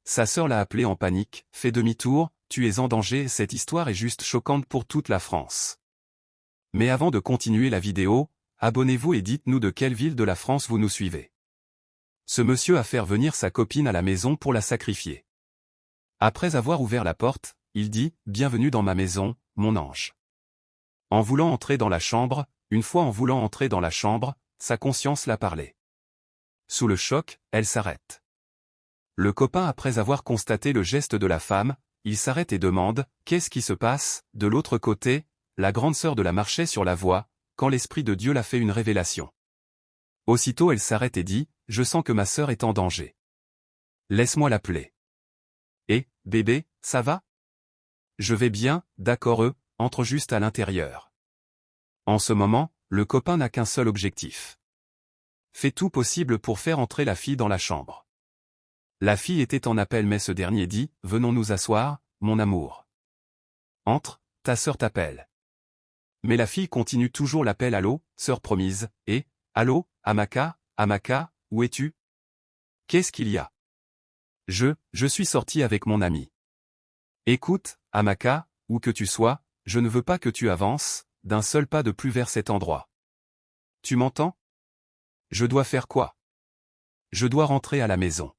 sa sœur l'a appelé en panique, fais demi-tour, tu es en danger, cette histoire est juste choquante pour toute la France. Mais avant de continuer la vidéo, abonnez-vous et dites-nous de quelle ville de la France vous nous suivez. Ce monsieur a fait venir sa copine à la maison pour la sacrifier. Après avoir ouvert la porte, il dit « Bienvenue dans ma maison, mon ange ». En voulant entrer dans la chambre, une fois en voulant entrer dans la chambre, sa conscience l'a parlé. Sous le choc, elle s'arrête. Le copain, après avoir constaté le geste de la femme, il s'arrête et demande « Qu'est-ce qui se passe ?» De l'autre côté, la grande sœur de la marchait sur la voie, quand l'Esprit de Dieu l'a fait une révélation. Aussitôt elle s'arrête et dit « Je sens que ma sœur est en danger. Laisse-moi l'appeler. » « Eh, bébé, ça va ? » « Je vais bien, d'accord, entre juste à l'intérieur. » En ce moment, le copain n'a qu'un seul objectif. Fait tout possible pour faire entrer la fille dans la chambre. La fille était en appel mais ce dernier dit « Venons nous asseoir, mon amour. Entre, ta sœur t'appelle. » Mais la fille continue toujours l'appel « Allô, sœur promise, et, allô, Amaka, où es-tu ? Qu'est-ce qu'il y a ? Je suis sorti avec mon ami. Écoute, Amaka, où que tu sois, je ne veux pas que tu avances, d'un seul pas de plus vers cet endroit. Tu m'entends ? Je dois faire quoi ? Je dois rentrer à la maison.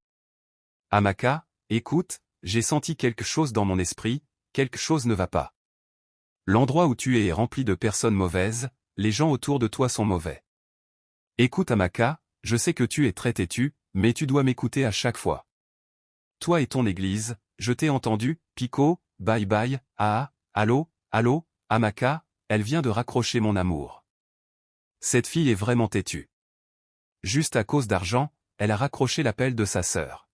Amaka, écoute, j'ai senti quelque chose dans mon esprit, quelque chose ne va pas. L'endroit où tu es est rempli de personnes mauvaises, les gens autour de toi sont mauvais. Écoute Amaka, je sais que tu es très têtu, mais tu dois m'écouter à chaque fois. Toi et ton église, je t'ai entendu, Pico, bye bye, allô, Amaka, elle vient de raccrocher mon amour. Cette fille est vraiment têtue. Juste à cause d'argent, elle a raccroché l'appel de sa sœur.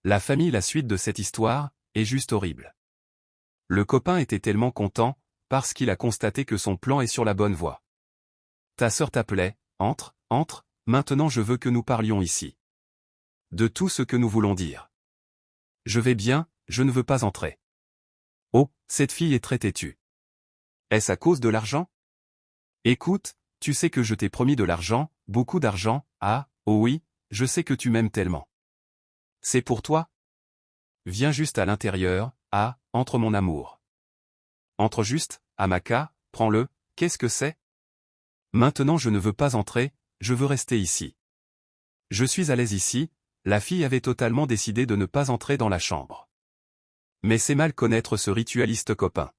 La suite de cette histoire, est juste horrible. Le copain était tellement content, parce qu'il a constaté que son plan est sur la bonne voie. Ta sœur t'appelait, entre, maintenant je veux que nous parlions ici. De tout ce que nous voulons dire. Je vais bien, je ne veux pas entrer. Oh, cette fille est très têtue. Est-ce à cause de l'argent ? Écoute, tu sais que je t'ai promis de l'argent, beaucoup d'argent, oh oui, je sais que tu m'aimes tellement. C'est pour toi ? Viens juste à l'intérieur, entre mon amour. Entre juste, Amaka, prends-le, qu'est-ce que c'est ? Maintenant je ne veux pas entrer, je veux rester ici. Je suis à l'aise ici, la fille avait totalement décidé de ne pas entrer dans la chambre. Mais c'est mal connaître ce ritualiste copain.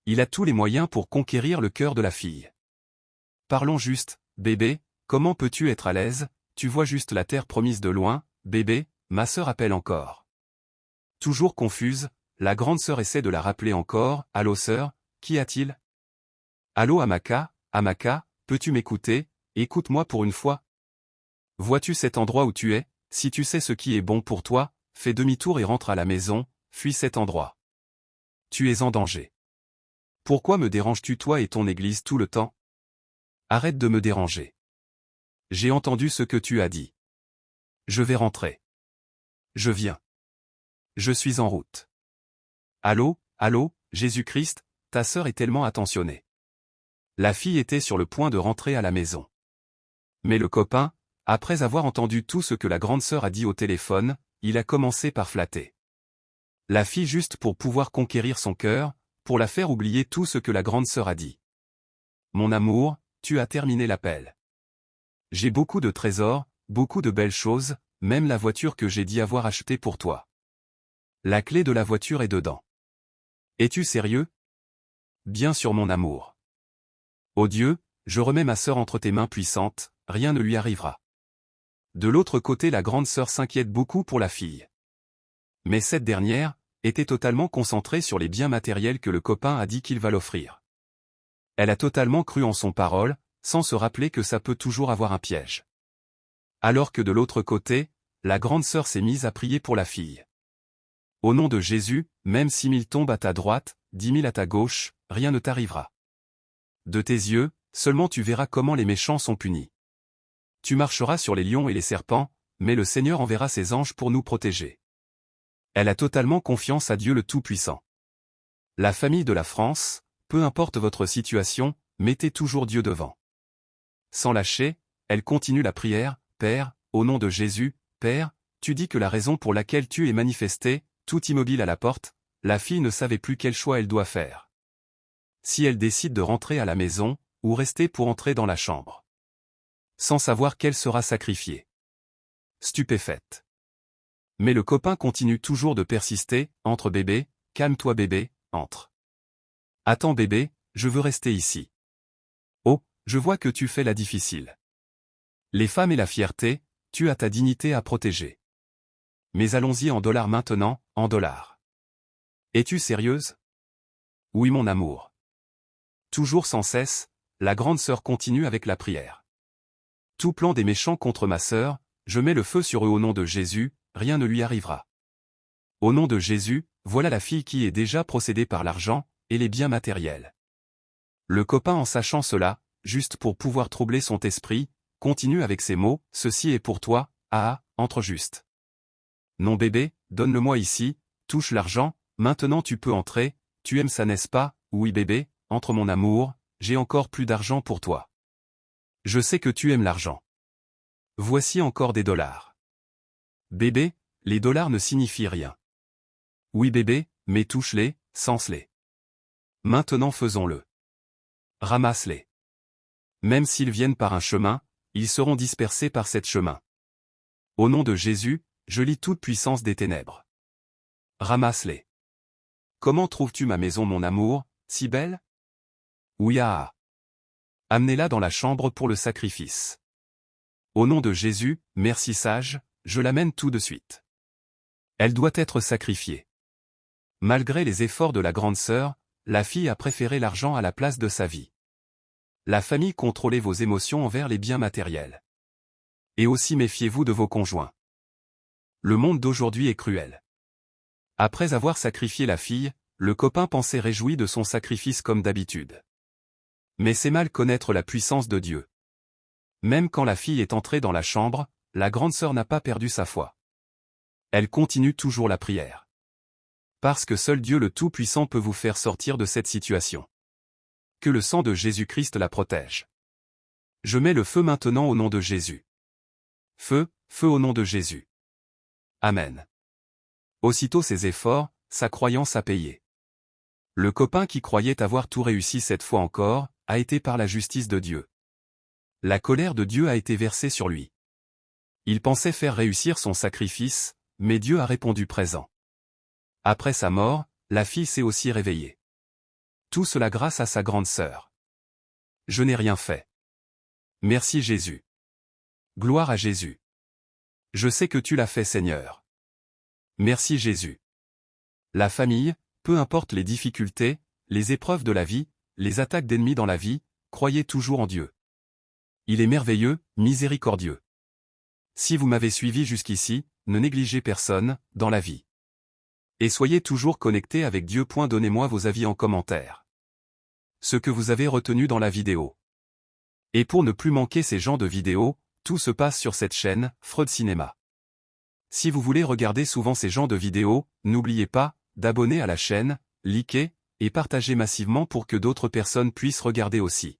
Il a tous les moyens pour conquérir le cœur de la fille. Parlons juste, bébé, comment peux-tu être à l'aise, tu vois juste la terre promise de loin, bébé, ma sœur appelle encore. Toujours confuse, la grande sœur essaie de la rappeler encore, allô sœur, qu'y a-t-il ? Allô Amaka, peux-tu m'écouter, écoute-moi pour une fois. Vois-tu cet endroit où tu es ? Si tu sais ce qui est bon pour toi, fais demi-tour et rentre à la maison, fuis cet endroit. Tu es en danger. Pourquoi me déranges-tu toi et ton église tout le temps ? Arrête de me déranger. J'ai entendu ce que tu as dit. Je vais rentrer. Je viens. Je suis en route. Allô, Jésus-Christ, ta sœur est tellement attentionnée. La fille était sur le point de rentrer à la maison. Mais le copain, après avoir entendu tout ce que la grande sœur a dit au téléphone, il a commencé par flatter la fille juste pour pouvoir conquérir son cœur, pour la faire oublier tout ce que la grande sœur a dit. Mon amour, tu as terminé l'appel. J'ai beaucoup de trésors, beaucoup de belles choses, même la voiture que j'ai dit avoir achetée pour toi. La clé de la voiture est dedans. Es-tu sérieux ? Bien sûr mon amour. Oh Dieu, je remets ma sœur entre tes mains puissantes, rien ne lui arrivera. De l'autre côté la grande sœur s'inquiète beaucoup pour la fille. Mais cette dernière, était totalement concentrée sur les biens matériels que le copain a dit qu'il va l'offrir. Elle a totalement cru en son parole, sans se rappeler que ça peut toujours avoir un piège. Alors que de l'autre côté, la grande sœur s'est mise à prier pour la fille. Au nom de Jésus, même 6 000 tombent à ta droite, 10 000 à ta gauche, rien ne t'arrivera. De tes yeux, seulement tu verras comment les méchants sont punis. Tu marcheras sur les lions et les serpents, mais le Seigneur enverra ses anges pour nous protéger. Elle a totalement confiance à Dieu le Tout-Puissant. La famille de la France, peu importe votre situation, mettez toujours Dieu devant. Sans lâcher, elle continue la prière, Père, au nom de Jésus, Père, tu dis que la raison pour laquelle tu es manifesté, tout immobile à la porte, la fille ne savait plus quel choix elle doit faire. Si elle décide de rentrer à la maison, ou rester pour entrer dans la chambre. Sans savoir qu'elle sera sacrifiée. Stupéfaite. Mais le copain continue toujours de persister, entre bébé, calme-toi bébé, entre. Attends bébé, je veux rester ici. Oh, je vois que tu fais la difficile. Les femmes et la fierté, tu as ta dignité à protéger. Mais allons-y en dollars maintenant, en dollars. Es-tu sérieuse? Oui mon amour. Toujours sans cesse, la grande sœur continue avec la prière. Tout plan des méchants contre ma sœur, je mets le feu sur eux au nom de Jésus, rien ne lui arrivera. Au nom de Jésus, voilà la fille qui est déjà possédée par l'argent, et les biens matériels. Le copain en sachant cela, juste pour pouvoir troubler son esprit, continue avec ces mots, ceci est pour toi, entre juste. Non bébé, donne-le-moi ici, touche l'argent, maintenant tu peux entrer, tu aimes ça n'est-ce pas, oui bébé, entre mon amour, j'ai encore plus d'argent pour toi. Je sais que tu aimes l'argent. Voici encore des dollars. Bébé, les dollars ne signifient rien. Oui bébé, mais touche-les, sens-les. Maintenant faisons-le. Ramasse-les. Même s'ils viennent par un chemin, ils seront dispersés par cet chemin. Au nom de Jésus, je lis toute puissance des ténèbres. Ramasse-les. Comment trouves-tu ma maison mon amour, si belle? Oui Amenez-la dans la chambre pour le sacrifice. Au nom de Jésus, merci sage, je l'amène tout de suite. Elle doit être sacrifiée. Malgré les efforts de la grande sœur, la fille a préféré l'argent à la place de sa vie. La famille contrôlez vos émotions envers les biens matériels. Et aussi méfiez-vous de vos conjoints. Le monde d'aujourd'hui est cruel. Après avoir sacrifié la fille, le copain pensait réjoui de son sacrifice comme d'habitude. Mais c'est mal connaître la puissance de Dieu. Même quand la fille est entrée dans la chambre, la grande sœur n'a pas perdu sa foi. Elle continue toujours la prière. Parce que seul Dieu le Tout-Puissant peut vous faire sortir de cette situation. Que le sang de Jésus-Christ la protège. Je mets le feu maintenant au nom de Jésus. Feu, feu au nom de Jésus. Amen. Aussitôt ses efforts, sa croyance a payé. Le copain qui croyait avoir tout réussi cette fois encore, a été par la justice de Dieu. La colère de Dieu a été versée sur lui. Il pensait faire réussir son sacrifice, mais Dieu a répondu présent. Après sa mort, la fille s'est aussi réveillée. Tout cela grâce à sa grande sœur. Je n'ai rien fait. Merci Jésus. Gloire à Jésus. Je sais que tu l'as fait Seigneur. Merci Jésus. La famille, peu importe les difficultés, les épreuves de la vie, les attaques d'ennemis dans la vie, croyez toujours en Dieu. Il est merveilleux, miséricordieux. Si vous m'avez suivi jusqu'ici, ne négligez personne, dans la vie. Et soyez toujours connectés avec Dieu. Donnez-moi vos avis en commentaire. Ce que vous avez retenu dans la vidéo. Et pour ne plus manquer ces genres de vidéos, tout se passe sur cette chaîne, Freud Cinéma. Si vous voulez regarder souvent ces genres de vidéos, n'oubliez pas d'abonner à la chaîne, liker, et partager massivement pour que d'autres personnes puissent regarder aussi.